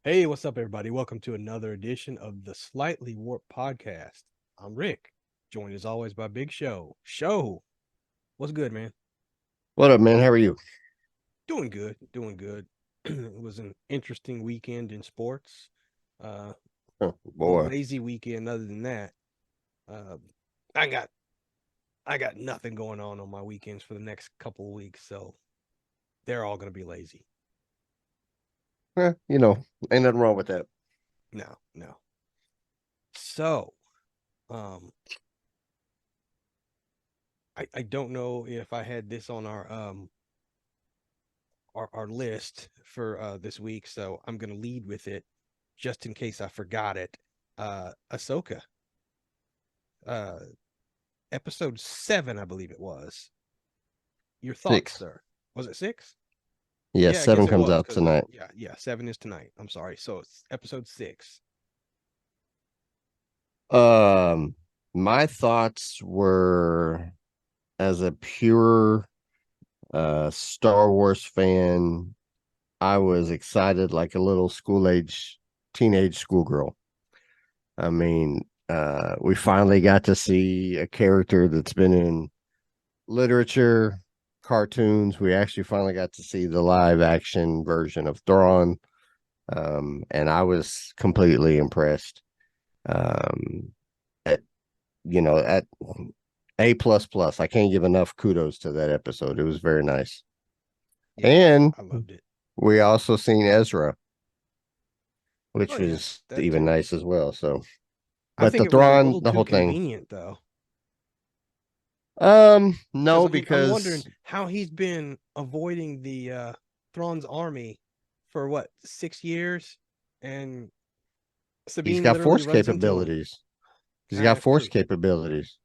Hey, what's up, everybody? Welcome to another edition of the Slightly Warped Podcast. I'm Rick, joined as always by Big Show. Show, what's good, man? What up, man? How are you? Doing good, doing good. It was an interesting weekend in sports. Uh, Oh, a boy. lazy weekend. Other than that, uh, I got I got nothing going on my weekends for the next couple of weeks, so they're all gonna be lazy. Ain't nothing wrong with that. No, no. So, um, I don't know if I had this on our list for this week, so I'm gonna lead with it just in case I forgot it. Ahsoka, uh, episode 7, I believe it was. Your thoughts, Six. sir? Was it 6? Yeah, Yeah, I seven guess it comes was out because tonight. yeah, 7 is tonight. I'm sorry, so it's episode 6. Um, my thoughts were as a pure Star Wars fan, I was excited like a little teenage schoolgirl. I mean, we finally got to see a character that's been in literature, cartoons. We actually finally got to see the live action version of Thrawn. And I was completely impressed. Um, at, at A plus plus, I can't give enough kudos to that episode. It was very nice. Yeah, And I loved it. we also seen Ezra, Oh which yeah, was that even too. nice as well. So, I but think the it was a Thrawn, little the too whole thing. convenient though, because No, I'm wondering because how he's been avoiding the Thrawn's army for what 6 years, and he's Sabine got literally force runs into him. capabilities. He's got That's force true. capabilities.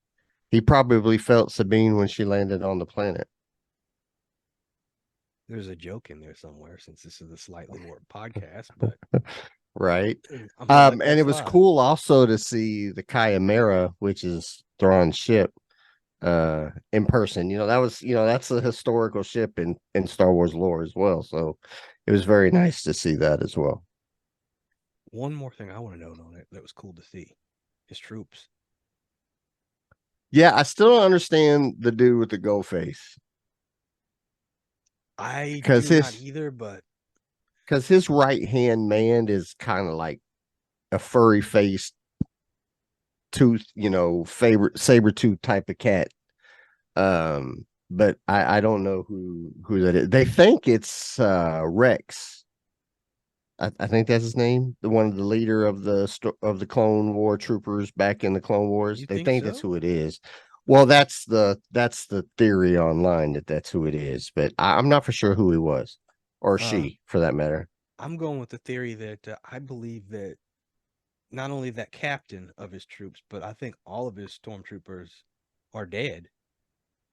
He probably felt Sabine when she landed on the planet. There's a joke in there somewhere since this is a slightly warped podcast, but Right. I'm gonna let And that it was slide. cool also to see the Chimera, which is Thrawn's ship, in person. That's a historical ship in Star Wars lore as well. So it was very nice to see that as well. One more thing I want to note on it that was cool to see: his troops. Yeah, I still don't understand the dude with the gold face I because do not his either, but because his right hand man is kind of like a furry faced tooth, favorite saber tooth type of cat. But I don't know who that is. They think it's Rex. I think that's his name, the one of the leader of the Clone War troopers back in the Clone Wars. you They think think that's so? who it is. Well, that's the theory online that's who it is, but I'm not for sure who he was or Uh, she for that matter. I'm going with the theory that I believe that not only that captain of his troops, but I think all of his stormtroopers are dead,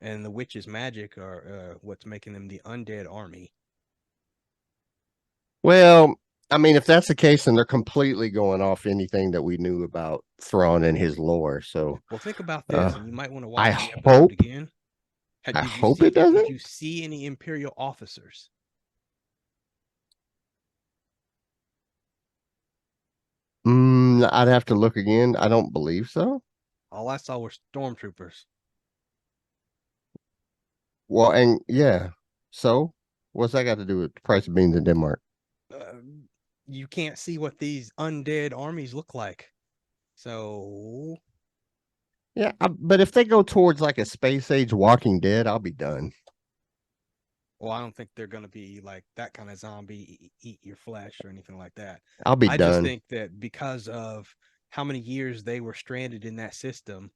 and the witch's magic are what's making them the undead army. Well, I mean, if that's the case, then they're completely going off anything that we knew about Thrawn and his lore. So, Well, think about this, uh, and you might want to I watch the episode hope, again. I hope it Did doesn't. you see any Imperial officers? I'd have to look again. I don't believe so. All I saw were stormtroopers. Well, and yeah. So, what's that got to do with the price of beans in Denmark? Uh, you can't see what these undead armies look like. So, Yeah, but if they go towards like a space age Walking Dead, I'll be done. well, I don't think they're going to be like that kind of zombie eat your flesh or anything like that. I'll be I just done. think that because of how many years they were stranded in that system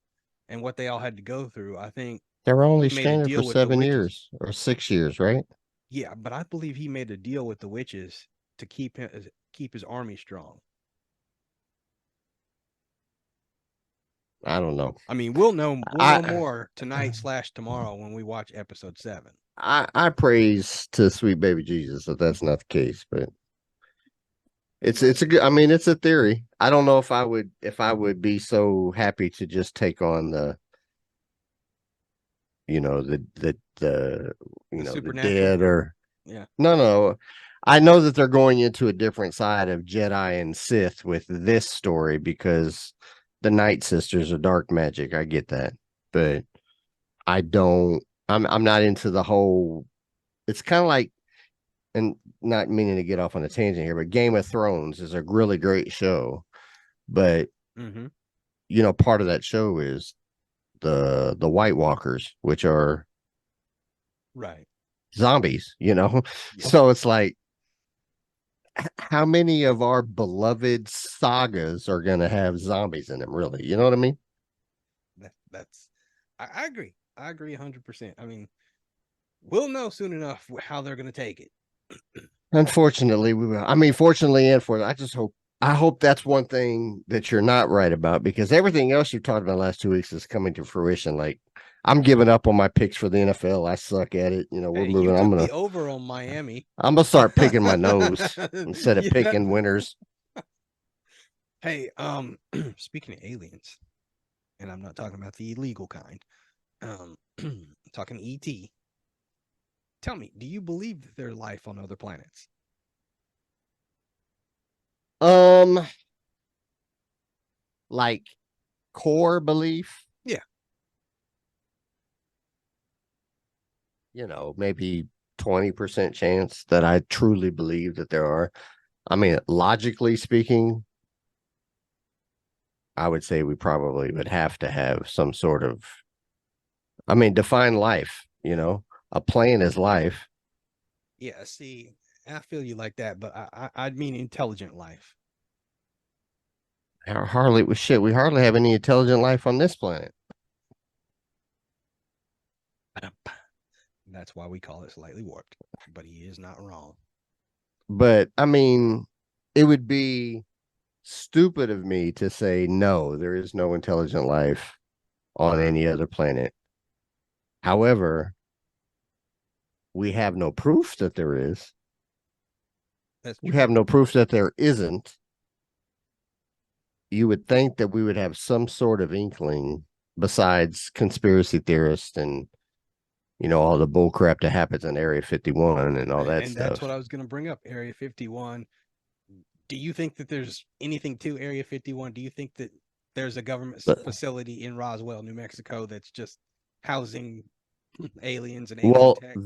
and what they all had to go through, I think They were only he made a stranded for deal with the 7 years witches. or 6 years, right? Yeah, but I believe he made a deal with the witches to keep his army strong. I don't know. I mean, we'll know I more tonight slash tomorrow when we watch episode 7. I praise to sweet baby Jesus that that's not the case, but it's a good. I mean, it's a theory. I don't know if I would be so happy to just take on the The the dead supernatural, or yeah. no. I know that they're going into a different side of Jedi and Sith with this story because the Night Sisters are dark magic. I get that, but I don't. I'm not into the whole. It's kind of like, and not meaning to get off on a tangent here, but Game of Thrones is a really great show, but Mm-hmm. part of that show is the White Walkers, which are Right. zombies. Yeah. So it's like, how many of our beloved sagas are going to have zombies in them, really? You know what I mean? That's. I agree. I agree 100%. I mean, we'll know soon enough how they're going to take it. Unfortunately, we will. I mean, fortunately and for I hope that's one thing that you're not right about, because everything else you've talked about the last 2 weeks is coming to fruition. Like, I'm giving up on my picks for the NFL. I suck at it. We're Hey, you moving. took the over on Miami. I'm gonna start picking my nose instead of Yeah. picking winners. Hey, speaking of aliens, and I'm not talking about the illegal kind. I'm talking ET. Tell me, do you believe that there's life on other planets? Um, like core belief, Yeah. maybe 20% chance that I truly believe that there are. I mean, logically speaking, I would say we probably would have to have some sort of, I mean, define life, a plane is life. Yeah, see, I feel you like that, but I'd mean intelligent life. We hardly have any intelligent life on this planet. That's why we call it slightly warped. But he is not wrong. But I mean, it would be stupid of me to say no, there is no intelligent life on any other planet. However, we have no proof that there is. That's We true. have no proof that there isn't. You would think that we would have some sort of inkling besides conspiracy theorists and all the bull crap that happens in Area 51 and all that And that's what stuff. I was going to bring up. Area 51. Do you think that there's anything to Area 51? Do you think that there's a government But, facility in Roswell, New Mexico that's just housing aliens and alien well, tech?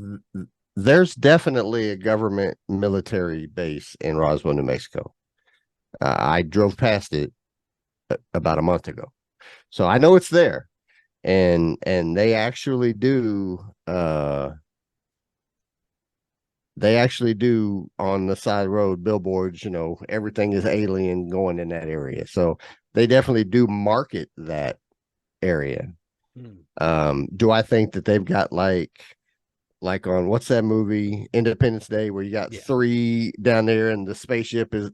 there's definitely a government military base in Roswell, New Mexico. I drove past it about a month ago, so I know it's there, and they actually do on the side of the road billboards, everything is alien going in that area. So they definitely do market that area. Hmm. Do I think that they've got like on what's that movie, Independence Day, where you got Yeah. three down there and the spaceship is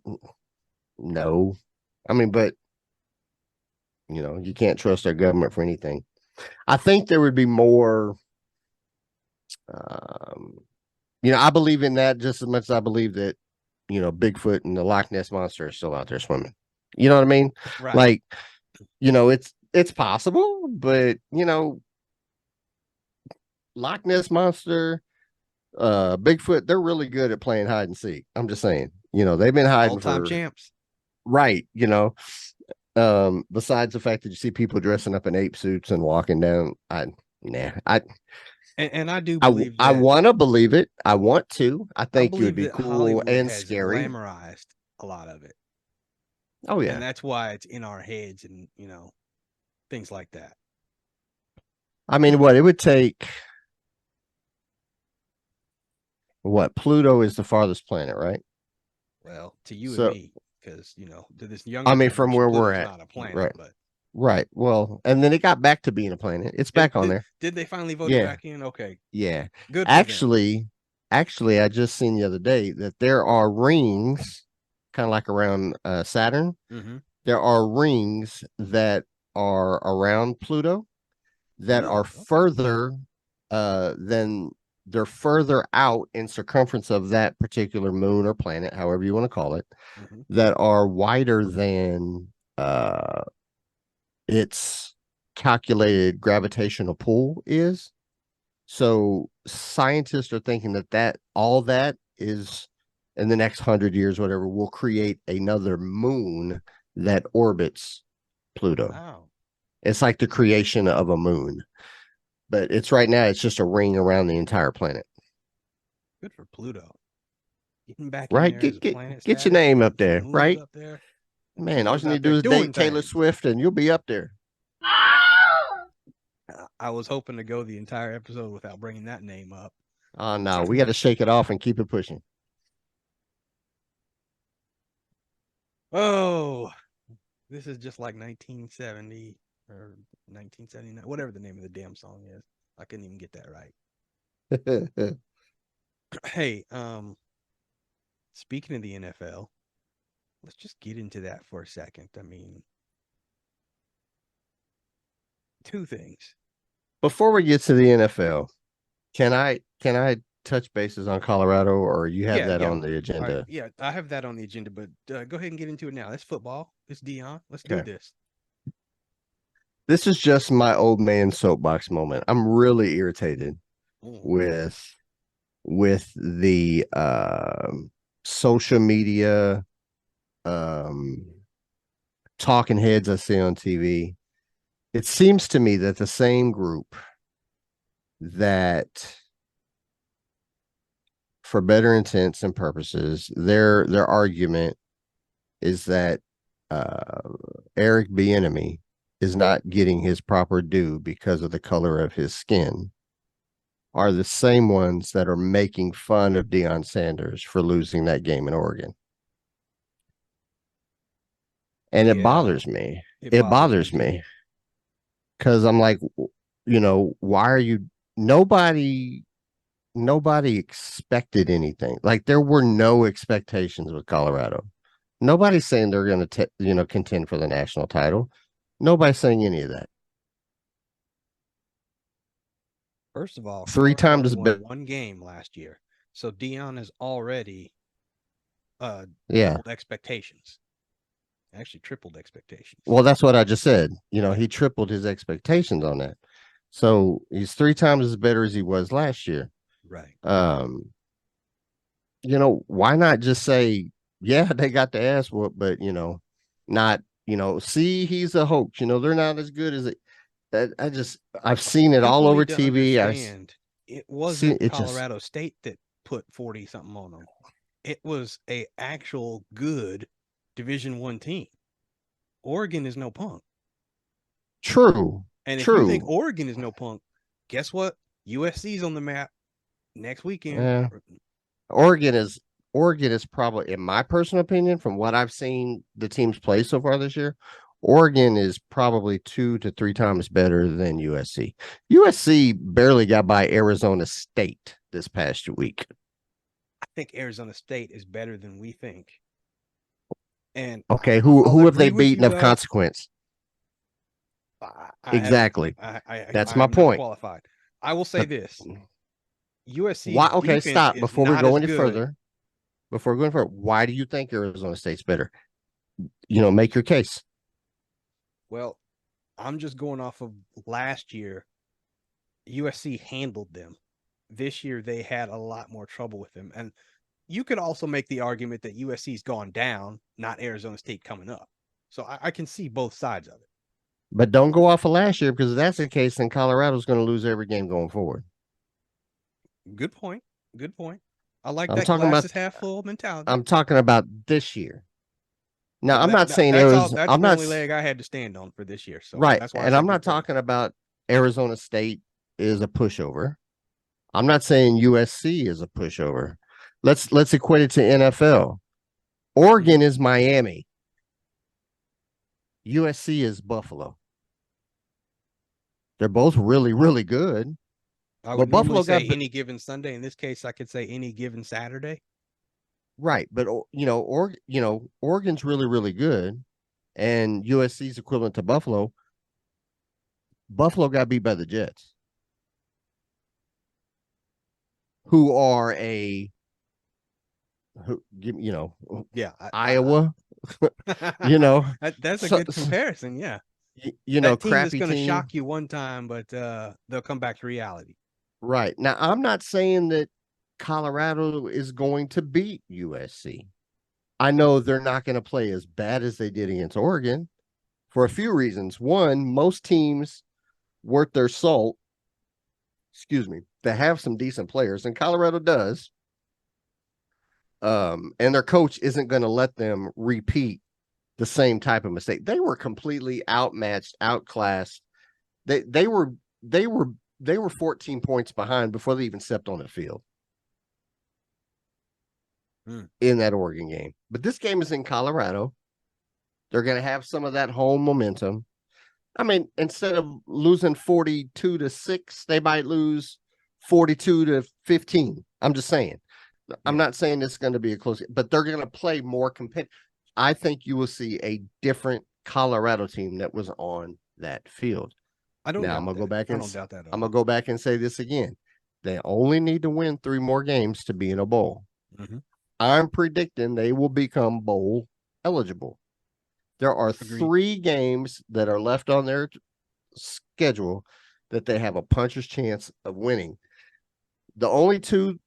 no. I mean, but you can't trust our government for anything. I think there would be more um, I believe in that just as much as I believe that, Bigfoot and the Loch Ness monster are still out there swimming. You know what I mean? Right. Like, it's possible, but Loch Ness monster, Bigfoot, they're really good at playing hide and seek. I'm just saying, they've been hiding All-time for champs. right, besides the fact that you see people dressing up in ape suits and walking down, nah, And I do believe I that want to believe it. I want to. I I think it would believe be that cool Hollywood and has scary. glamorized a lot of it. Oh And yeah. that's why it's in our heads and, things like that. I mean, what it would take. What, Pluto is the farthest planet, right? Well, to you and So, me, because, to this I younger mean, from generation, where we're Pluto's at, not a planet, right? but Right. Well, and then it got back to being a planet. It's did back on did, there. did they finally vote it Yeah. back in? Okay. Yeah. Good for them. Actually, I just seen the other day that there are rings, kind of like around Saturn. Mm-hmm. There are rings that are around Pluto that are Really? Okay. further than they're further out in circumference of that particular moon or planet, however you want to call it, Mm-hmm. that are wider than uh its calculated gravitational pull is. So scientists are thinking that all that is in the next 100 years, whatever, we'll create another moon that orbits Pluto. Wow. It's like the creation of a moon, but it's right now, it's just a ring around the entire planet. Good for Pluto. Getting back in Right? there as a planet Get your status, name up some there, moons right? up there. Man, all Pluto's you need out to there do is doing date Taylor things. Swift and you'll be up there. I was hoping to go the entire episode without bringing that name up. Oh, no, we got to shake it off and keep it pushing. Oh, this is just like 1970 or 1979, whatever the name of the damn song is. I couldn't even get that right. Hey, speaking of the NFL, let's just get into that for a second. I mean, two things. Before we get to the NFL, can I touch bases on Colorado, or you have Yeah, that yeah. on the All right, agenda? yeah, I have that on the agenda, but go ahead and get into it now. It's football. It's Dion. Let's do Okay. this. This is just my old man soapbox moment. I'm really irritated Okay. with the social media um talking heads I see on TV. It seems to me that the same group that, for better intents and purposes, their argument is that uh, Eric Bieniemy is not getting his proper due because of the color of his skin, are the same ones that are making fun of Deion Sanders for losing that game in Oregon. And it Yeah, bothers me. it It bothers me bothers too. me because I'm like, why are you? Nobody, nobody expected anything. Like, there were no expectations with Colorado. Nobody's saying they're going to, contend for the national title. Nobody's saying any of that. First of all, Three Colorado times, won one game last year, so Dion has already yeah. doubled expectations. Actually, tripled expectations. Well, that's what I just said. Yeah, He tripled his expectations on that. So he's three times as better as he was last year. right. Um, why not just say, yeah, they got the ass whooped, but not, see, he's a hoax. They're not as good as it. I've seen it all People over need to TV. I've understand it seen wasn't it just Colorado State that put 40 something on them. It was a actual good Division 1 team. Oregon is no punk. true, And if you think true. Oregon is no punk, guess what? USC's on the map next weekend. Yeah. Oregon is Oregon is probably, in my personal opinion, from what I've seen the teams play so far this year, Oregon is probably 2 to 3 times better than USC. USC barely got by Arizona State this past week. I think Arizona State is better than we think. And Okay, I'll who have they agree with beaten you of though. consequence? I haven't. Exactly. I That's my am not point. qualified. I will say But this: USC's why? Okay, defense stop is before we not go as any good. further. Before going further, why do you think Arizona State's better? Make your case. Well, I'm just going off of last year. USC handled them. This year they had a lot more trouble with them, and you could also make the argument that USC's gone down, not Arizona State coming up. So I can see both sides of it. But don't go off of last year, because if that's the case, then Colorado's going to lose every game going forward. Good point. Good point. I like I'm that talking glass about is half full mentality. I'm talking about this year. Now, Well, I'm not saying that's all. Arizona. That's I'm the not only leg I had to stand on for this year. So right, that's why I and I'm said good not point. talking about Arizona State is a pushover. I'm not saying USC is a pushover. Let's equate it to NFL. Oregon is Miami. USC is Buffalo. They're both really, really good. I But would normally Buffalo say got any given Sunday. In this case, I could say any given Saturday. right, but Oregon's really, really good, and USC's equivalent to Buffalo. Buffalo got beat by the Jets, who are Yeah, Iowa, you know, that's a so, good comparison. Yeah, that team that's crappy going to team. shock you one time, but they'll come back to reality. Right. Now, I'm not saying that Colorado is going to beat USC. I know they're not going to play as bad as they did against Oregon for a few reasons. One, most teams worth their salt, they have some decent players, and Colorado does. And their coach isn't going to let them repeat the same type of mistake. They were completely outmatched, outclassed. They were 14 points behind before they even stepped on the field in that Oregon game. But this game is in Colorado. They're going to have some of that home momentum. I mean, instead of losing 42-6, they might lose 42-15. I'm just saying. Yeah. I'm not saying it's going to be a close, but they're going to play more competitive. I think you will see a different Colorado team that was on that field. I'm gonna go back and doubt that. I'm gonna go back and say this again. They only need to win 3 more games to be in a bowl. Mm-hmm. I'm predicting they will become bowl eligible. There are Agreed. 3 games that are left on their schedule that they have a puncher's chance of winning. The only 2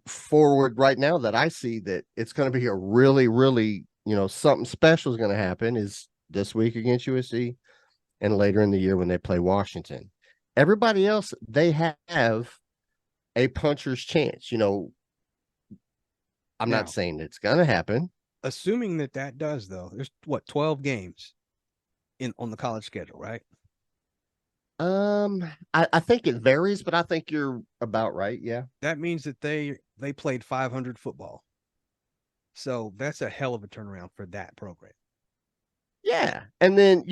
forward right now that I see that it's going to be a really, really, something special is going to happen is this week against USC and later in the year when they play Washington. Everybody else, they have a puncher's chance. I'm not saying it's going to happen. Assuming that does, though, there's 12 games on the college schedule, right? I think it varies, but I think you're about right. Yeah. That means that they played 500 football. So that's a hell of a turnaround for that program. Yeah. And then,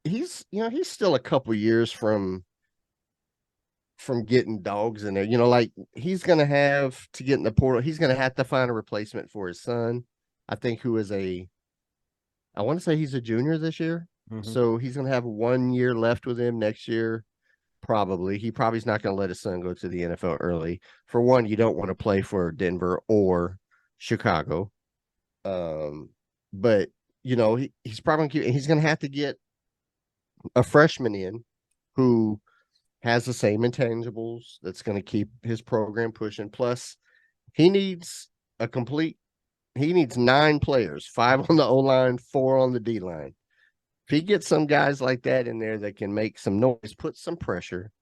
he's still a couple years from getting dogs in there. Like he's going to have to get in the portal. He's going to have to find a replacement for his son, I think, who is I want to say he's a junior this year. Mm-hmm. So he's going to have 1 year left with him next year. Probably. He probably's not going to let his son go to the NFL early. For one, you don't want to play for Denver or Chicago. But he's probably he's going to have to get a freshman in who has the same intangibles that's going to keep his program pushing. Plus, he needs 9 players, 5 on the O-line, 4 on the D-line. If he gets some guys like that in there that can make some noise, put some pressure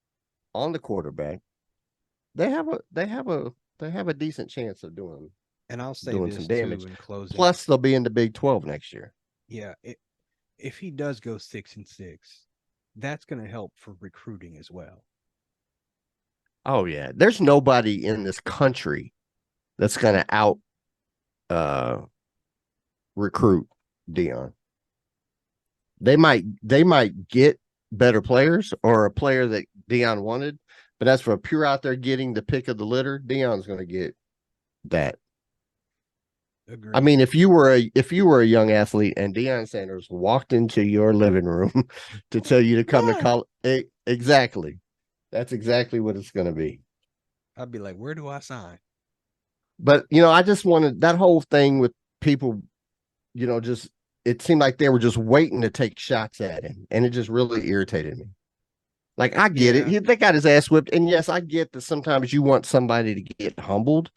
on the quarterback, they have a decent chance of doing. And I'll say doing this some damage. too in closing. Plus, they'll be in the Big 12 next year. Yeah, if he does go 6-6, that's going to help for recruiting as well. Oh yeah, there's nobody in this country that's going to recruit Deion. They might get better players or a player that Deion wanted, but as for a pure out there getting the pick of the litter, Deion's going to get that. Agreed. I mean, if you were a young athlete and Deion Sanders walked into your living room to tell you to come to college, exactly, that's exactly what it's going to be. I'd be like, where do I sign? But I just wanted that whole thing with people, just it seemed like they were just waiting to take shots at him, and it just really irritated me. Like I get it, they got his ass whipped, and yes, I get that sometimes you want somebody to get humbled.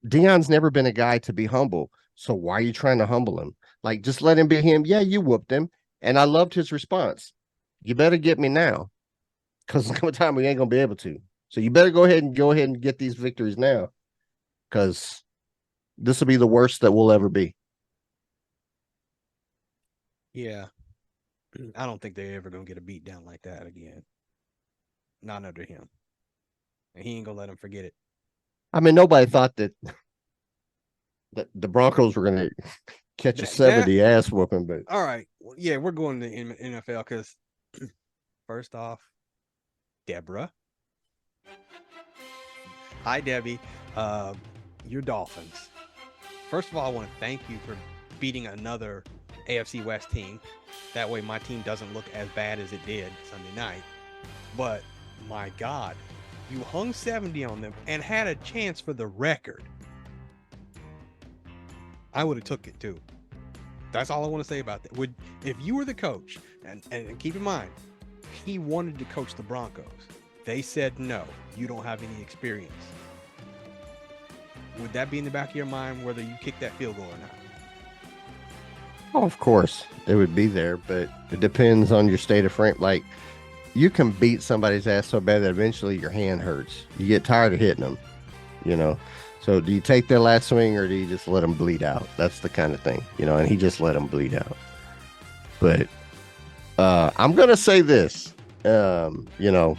Deion's never been a guy to be humble. So why are you trying to humble him? Like, just let him be him. Yeah, you whooped him. And I loved his response. You better get me now. Because there's a time we ain't going to be able to. So you better go ahead and get these victories now. Because this will be the worst that we'll ever be. Yeah. I don't think they're ever going to get a beat down like that again. Not under him. And he ain't going to let him forget it. I mean, nobody thought that the Broncos were going to catch a 70 ass whooping. But all right, well, yeah, we're going to NFL because first off, Deborah, hi Debbie, your Dolphins. First of all, I want to thank you for beating another AFC West team. That way, my team doesn't look as bad as it did Sunday night. But my God. You hung 70 on them and had a chance for the record. I would have took it too. That's all I want to say about that. If you were the coach, and keep in mind, he wanted to coach the Broncos. They said no, you don't have any experience. would that be in the back of your mind whether you kick that field goal or not? Oh, of course, it would be there, but it depends on your state of frame. Like, you can beat somebody's ass so bad that eventually your hand hurts. You get tired of hitting them, you know. So do you take their last swing or do you just let them bleed out? That's the kind of thing, you know. And he just let them bleed out. But I'm gonna say this, you know,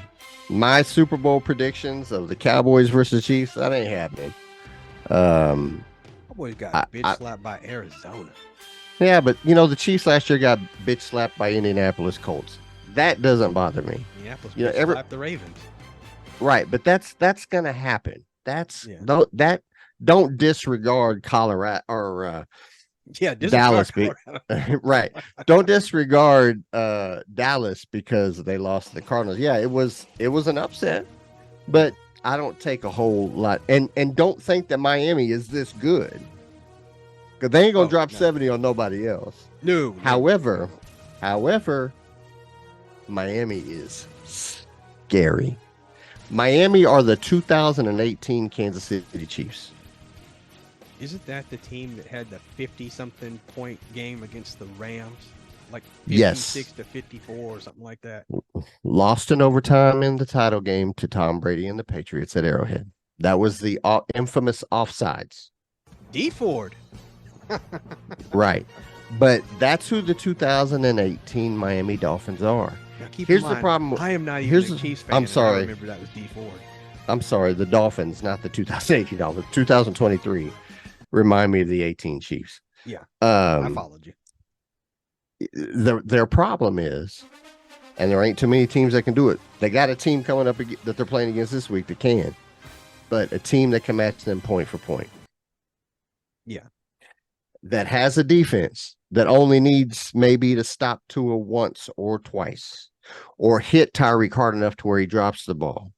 my Super Bowl predictions of the Cowboys versus Chiefs, that ain't happening. Cowboys got I, bitch slapped by Arizona. yeah, but you know, the Chiefs last year got bitch slapped by Indianapolis Colts. That doesn't bother me. Minneapolis You know, bitch slapped the Ravens. right, but that's gonna happen. That's Yeah. that don't disregard Colorado or Yeah, disregard Dallas. Colorado. Right. Don't disregard Dallas because they lost to the Cardinals. Yeah, it was an upset, but I don't take a whole lot and don't think that Miami is this good. Because they ain't gonna drop 70 on nobody else. No. However, Miami is scary. Miami are the 2018 Kansas City Chiefs. Isn't that the team that had the 50-something point game against the Rams? Like 56 to 54 or something like that. Lost in overtime in the title game to Tom Brady and the Patriots at Arrowhead. That was the infamous offsides. D Ford. Right. But that's who the 2018 Miami Dolphins are. Now, here's the problem. I am not even a Chiefs fan. I'm sorry. I remember that was D Ford. I'm sorry. The Dolphins, not the 2018 Dolphins. 2023 remind me of the 18 Chiefs. Yeah. I followed you. Their problem is, and there ain't too many teams that can do it. They got a team coming up that they're playing against this week that can, but a team that can match them point for point. Yeah. That has a defense that only needs maybe to stop Tua once or twice, or hit Tyreek hard enough to where he drops the ball,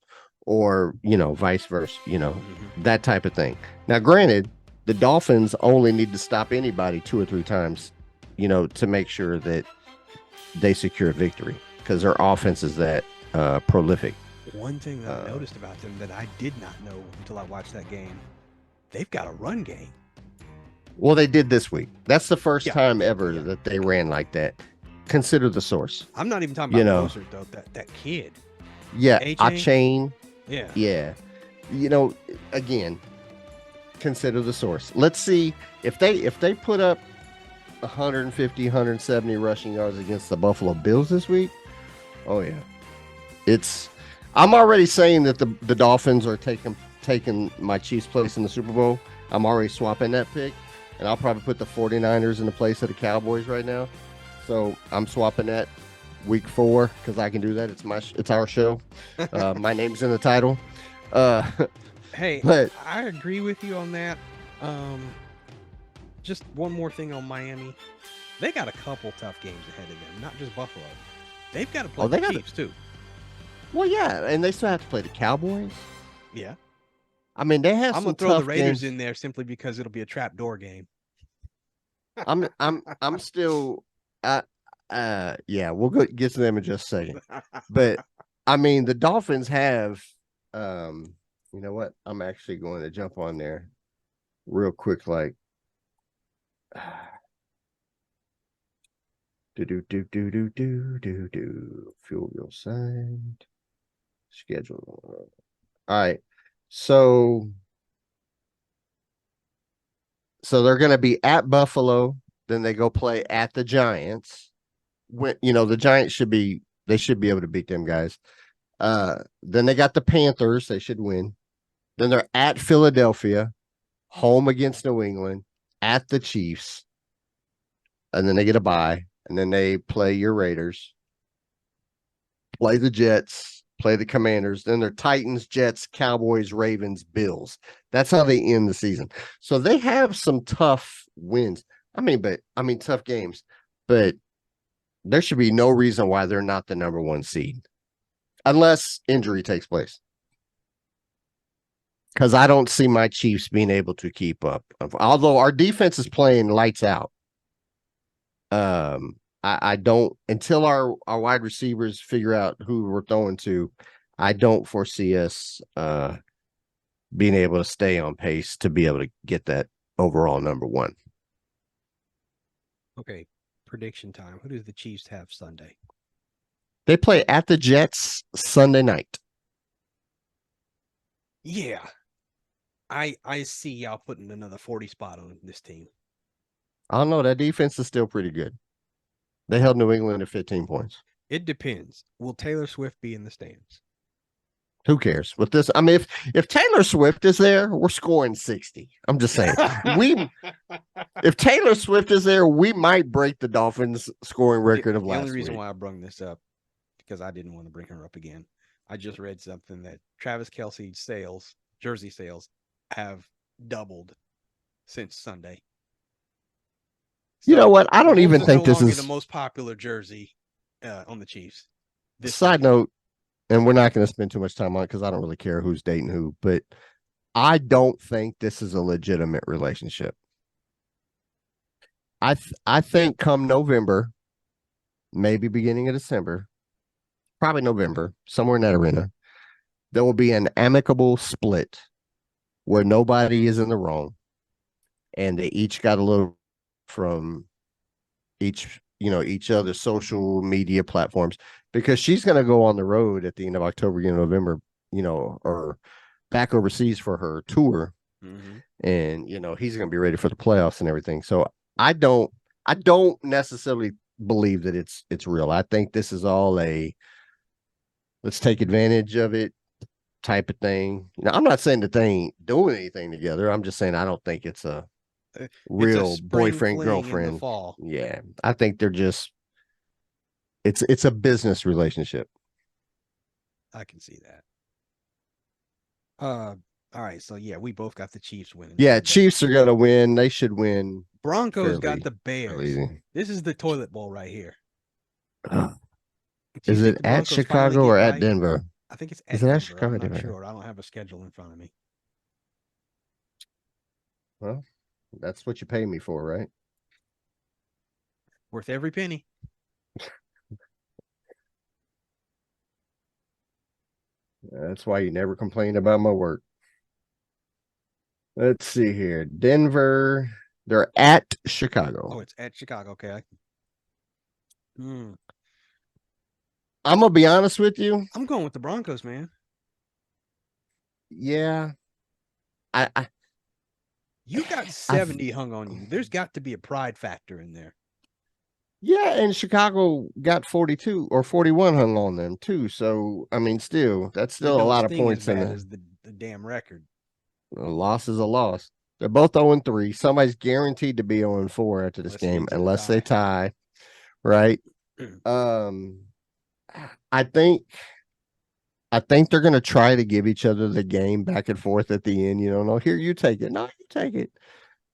or, you know, vice versa, you know, that type of thing. Now, granted, the Dolphins only need to stop anybody 2 or 3 times, you know, to make sure that they secure victory because their offense is that prolific. One thing that I noticed about them that I did not know until I watched that game, they've got a run game. Well, they did this week. That's the first time ever that they ran like that. Consider the source. I'm not even talking about Mostert, though. That kid. Yeah, A-Chain. Yeah. Yeah. You know, again, consider the source. Let's see if they put up 150, 170 rushing yards against the Buffalo Bills this week. Oh yeah. I'm already saying that the Dolphins are taking my Chiefs place in the Super Bowl. I'm already swapping that pick, and I'll probably put the 49ers in the place of the Cowboys right now. So I'm swapping that week 4 because I can do that. It's our show. My name's in the title. Hey, but I agree with you on that. Just one more thing on Miami. They got a couple tough games ahead of them, not just Buffalo. They've got to play the Chiefs too. Well, yeah, and they still have to play the Cowboys. Yeah. I mean, they have. I'm gonna throw the Raiders in there simply because it'll be a trapdoor game. I'm still. Yeah, we'll get to them in just a second. But I mean, the Dolphins have. You know what? I'm actually going to jump on there real quick. Like, do fuel your side schedule. All right, so they're going to be at Buffalo, then they go play at the Giants. When the Giants should be able to beat them guys. Then they got the Panthers, they should win. Then they're at Philadelphia, home against New England, at the Chiefs, and then they get a bye, and then they play your Raiders, play the Jets, play the Commanders, then they're Titans, Jets, Cowboys, Ravens, Bills. That's how they end the season. So they have some tough wins. Tough games, but there should be no reason why they're not the number 1 seed unless injury takes place. Because I don't see my Chiefs being able to keep up. Although our defense is playing lights out. I don't, until our wide receivers figure out who we're throwing to, I don't foresee us being able to stay on pace to be able to get that overall number one. Okay, prediction time. Who does the Chiefs have Sunday? They play at the Jets Sunday night. Yeah, I see y'all putting another 40 spot on this team. I don't know. That defense is still pretty good. They held New England to 15 points. It depends. Will Taylor Swift be in the stands? Who cares with this? I mean, if Taylor Swift is there, we're scoring 60. I'm just saying. If Taylor Swift is there, we might break the Dolphins scoring record of The last only reason week. why I brung this up because I didn't want to bring her up again. I just read something that Travis Kelce's sales, jersey sales, have doubled since Sunday. You know So what? I don't Mahomes even is no think this longer the is most popular jersey on the Chiefs. This side weekend. note, and we're not going to spend too much time on it because I don't really care who's dating who, but I don't think this is a legitimate relationship. I think come November, maybe beginning of December, probably November, somewhere in that arena, there will be an amicable split where nobody is in the wrong, and they each got a little from each other's social media platforms, because she's going to go on the road at the end of October, November, or back overseas for her tour. Mm-hmm. And he's going to be ready for the playoffs and everything. So I don't necessarily believe that it's real. I think this is all a let's take advantage of it type of thing. I'm not saying that they ain't doing anything together. I'm just saying I don't think it's a It's a real spring boyfriend fling in the girlfriend. fall. Yeah, I think they're just it's a business relationship. I can see that. All right. So yeah, we both got the Chiefs winning Yeah, Sunday. Chiefs are gonna win. They should win. Broncos got fairly, the Bears. fairly This is the toilet bowl right here. Do you Is think it the at Broncos finally Chicago get or at right? Denver? I think it's Is at it at Denver. Chicago I'm or not Denver? sure. I don't have a schedule in front of me. Well, that's what you pay me for, right? Worth every penny. That's why you never complain about my work. Let's see here. Denver. They're at Chicago. Oh, it's at Chicago. Okay. Hmm. I'm gonna be honest with you. I'm going with the Broncos, man. Yeah. I You got 70 hung on you. There's got to be a pride factor in there. Yeah, and Chicago got 42 or 41 hung on them too. So I mean, that's It still a don't lot of sting as points in bad the as the damn record. a loss is a loss. They're both 0-3. Somebody's guaranteed to be 0-4 after this Unless they game, get to the unless they tie. tie. Right. Um, I think they're gonna try to give each other the game back and forth at the end. No, here you take it. No, you take it.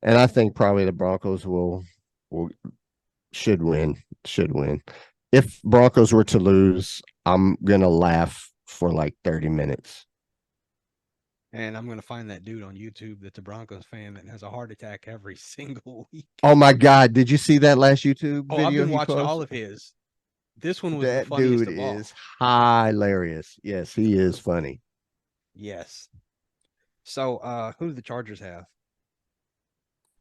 And I think probably the Broncos will should win. Should win. If Broncos were to lose, I'm gonna laugh for like 30 minutes. And I'm going to find that dude on YouTube that's a Broncos fan that has a heart attack every single week. Oh my God. Did you see that last YouTube Oh, I've video been he watching all posted? of his. This one was the That funniest dude of all. is hilarious. Yes, he is funny. Yes. So, who do the Chargers have?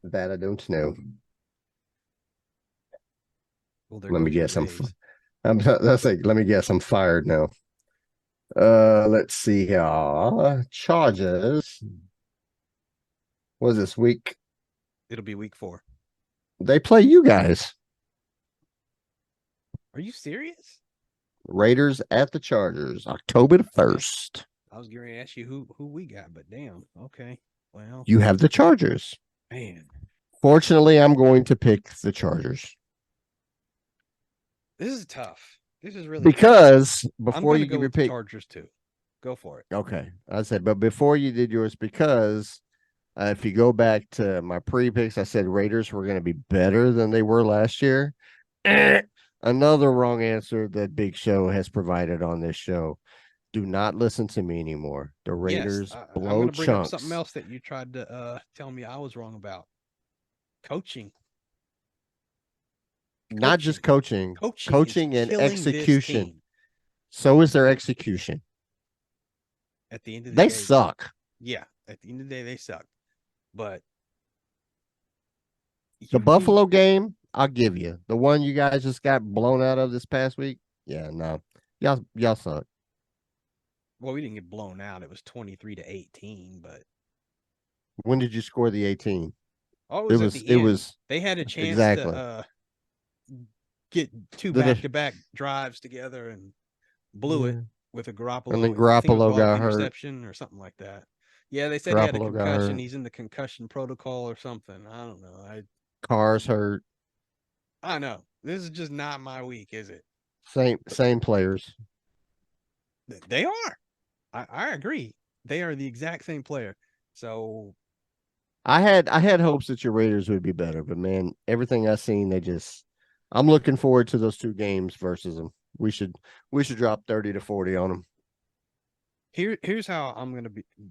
That I don't know. Well, there Let me goes your guess. Rays. That's like, let me guess. I'm fired now. Let's see here. Chargers. Was this week? It'll be week 4. They play you guys. Are you serious? Raiders at the Chargers, October the 1st. I was going to ask you who we got, but damn. Okay. Well, You have the Chargers. man, Fortunately, I'm going to pick the Chargers. this is tough. This is really tough. Because I'm before going to you go give your with the pick, Chargers too. Go for it. okay, I said, but before you did yours, because if you go back to my pre-picks, I said Raiders were going to be better than they were last year. Another wrong answer that Big Show has provided on this show. Do not listen to me anymore. The Yes, Raiders I'm blow going to bring up chunks. something else that you tried to tell me I was wrong about. Coaching. Not just coaching Coaching is and killing this execution. team. So is their execution. At the end of the They day, suck. Yeah, at the end of the day, they suck. But The you need, Buffalo game, I'll give you. The one you guys just got blown out of this past week. Yeah, no. Y'all suck. well, we didn't get blown out. It was 23-18, but When did you score the 18? oh, it It was at was the it end. was They had a chance to exactly. get two The back-to-back drives together and blew it yeah. with a And then Garoppolo. I think it was Garoppolo ball got hurt. interception or something like that. Yeah, they said he had a Garoppolo got concussion. hurt. He's in the concussion protocol or something. I don't know. Cars hurt. I know this is just not my week, is it? Same players. They are. I agree. They are the exact same player. So I had hopes that your Raiders would be better, but man, everything I've seen, I'm looking forward to those two games versus them. We should drop 30 to 40 on them. here's how I'm gonna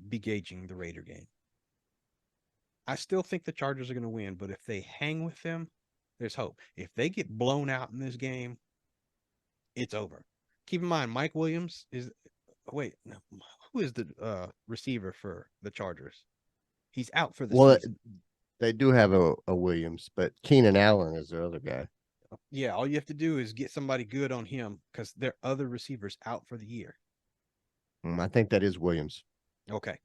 be gauging the Raider game. I still think the Chargers are gonna win, but if they hang with them, there's hope. If they get blown out in this game, it's over. Keep in mind, Mike Williams is wait, no, who is the receiver for the Chargers? He's out for the Well, season. they do have a Williams, but Keenan Allen is their other guy. Yeah, all you have to do is get somebody good on him because their other receivers out for the year. I think that is Williams. Okay.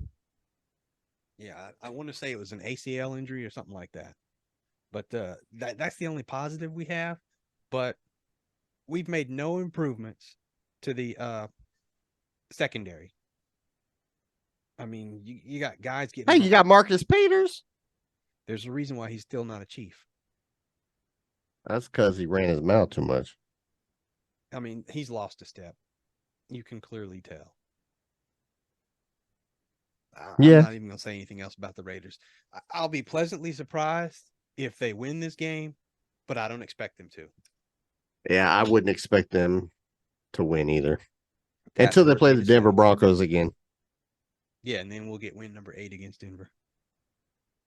Yeah, I want to say it was an ACL injury or something like that. But that's the only positive we have. But we've made no improvements to the secondary. I mean, you got guys Hey, getting. you got Marcus Peters. There's a reason why he's still not a chief. That's because he ran his mouth too much. I mean, he's lost a step. You can clearly tell. I'm Yeah, not even going to say anything else about the Raiders. I'll be pleasantly surprised if they win this game, but I don't expect them to. yeah, I wouldn't expect them to win either Pass until they number play 8 the is Denver set. Broncos again. Yeah, and then we'll get win number 8 against Denver.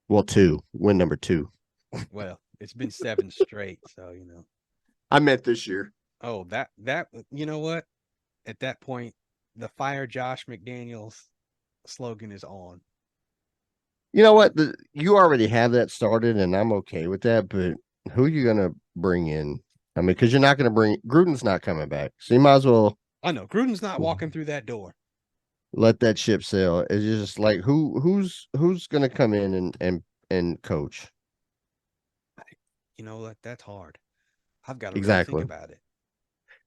Well, win number 2. Well, it's been 7 straight, so you know. I meant this year. Oh, that you know what? At that point, the fire Josh McDaniels slogan is on. You know what? You already have that started, and I'm okay with that. But who are you gonna bring in? I mean, because you're not gonna bring Gruden's not coming back, so you might as well I know Gruden's not walking through that door. let that ship sail. It's just like who's gonna come in and coach. You know what? That's hard. I've got to really think Exactly. about it.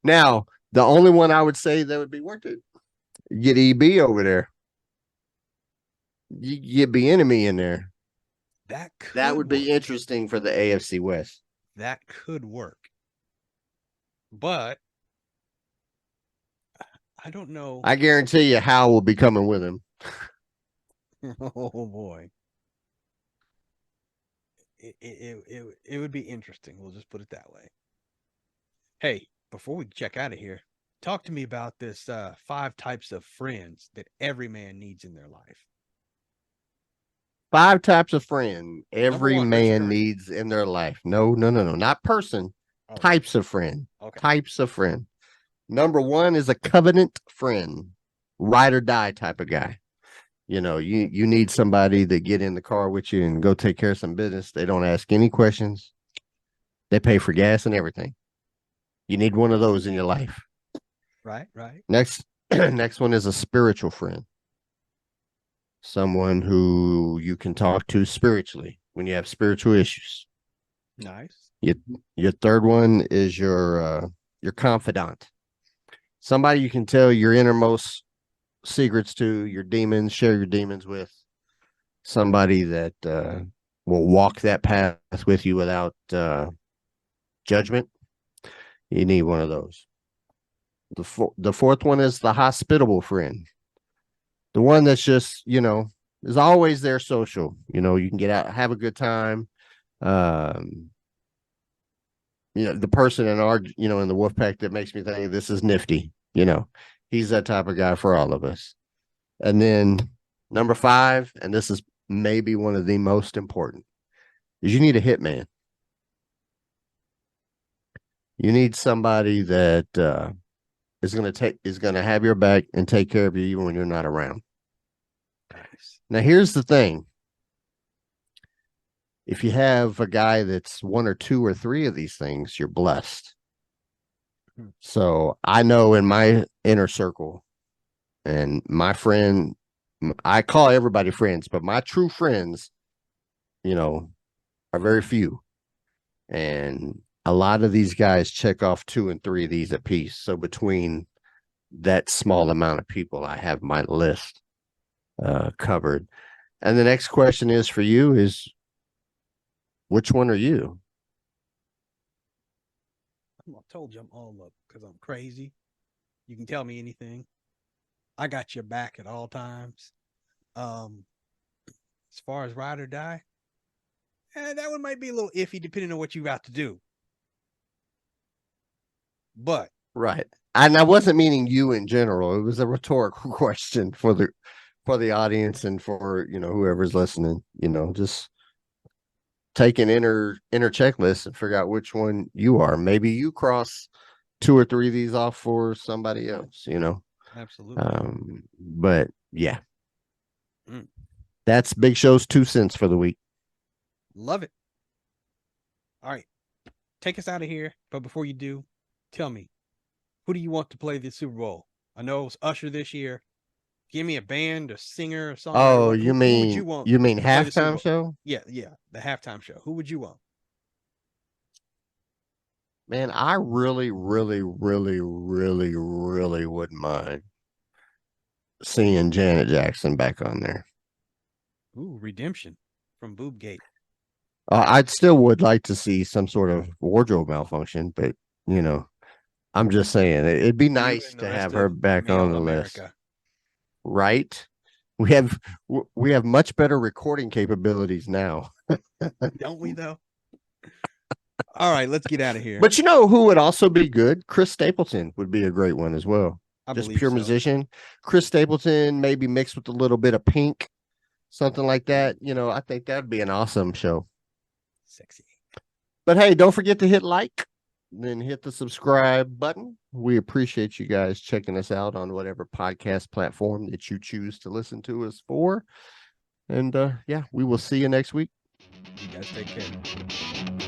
Now, the only one I would say that would be worth it, get EB over there. You get the enemy in there. That That could would be work. interesting for the AFC West. That could work. But I don't know. I guarantee you, Hal will be coming with him. Oh boy. It would be interesting. We'll just put it that way. Hey, before we check out of here, talk to me about this 5 types of friends that every man needs in their life. 5 types of friend Number every one, Rich man Gannon. needs in their life. No, no, no, no, not person. Oh, Types of friend. okay. Types of friend. Number 1 is a covenant friend, ride or die type of guy. You know, you need somebody to get in the car with you and go take care of some business. They don't ask any questions. They pay for gas and everything. You need one of those in your life. Right, right. Next, next one is a spiritual friend. Someone who you can talk to spiritually when you have spiritual issues. Nice. Your third one is your confidant. Somebody you can tell your innermost secrets to, your demons, share your demons with. Somebody that will walk that path with you without judgment. You need one of those. The fourth one is the hospitable friend. The one that's just, is always there social. You can get out, have a good time. The person in in the wolf pack that makes me think this is nifty. He's that type of guy for all of us. And then number 5, and this is maybe one of the most important, is you need a hitman. You need somebody that is going to have your back and take care of you even when you're not around. Nice. Now, here's the thing. If you have a guy that's one or two or three of these things, you're blessed. So I know in my inner circle and my friend, I call everybody friends, but my true friends, are very few. And a lot of these guys check off 2 and 3 of these a piece. So between that small amount of people, I have my list covered. And the next question is for you is, which one are you? I told you I'm all up because I'm crazy. You can tell me anything. I got your back at all times. As far as ride or die, that one might be a little iffy depending on what you got to do. But right. And I wasn't meaning you in general. It was a rhetorical question for the audience and for, whoever's listening, just take an inner checklist and figure out which one you are. Maybe you cross 2 or 3 of these off for somebody else, absolutely. But yeah. That's Big Show's 2 cents for the week. Love it. All right. Take us out of here. But before you do, tell me, who do you want to play the Super Bowl? I know it's Usher this year. Give me a band, a singer, a songwriter. Oh, who would you want? You mean to play the Super halftime Bowl? show? Yeah, the halftime show. Who would you want? Man, I really, really, really, really, really wouldn't mind seeing Janet Jackson back on there. Ooh, Redemption from Boobgate. I'd still would like to see some sort of wardrobe malfunction, but I'm just saying it'd be nice to have her back on the list, right? We have much better recording capabilities now, don't we? Though. All right, let's get out of here. But you know who would also be good? Chris Stapleton would be a great one as well. Just pure musician. Chris Stapleton, maybe mixed with a little bit of Pink, something like that. I think that'd be an awesome show. Sexy. But hey, don't forget to hit like, then hit the subscribe button. We appreciate you guys checking us out on whatever podcast platform that you choose to listen to us for. And yeah, we will see you next week. You guys take care.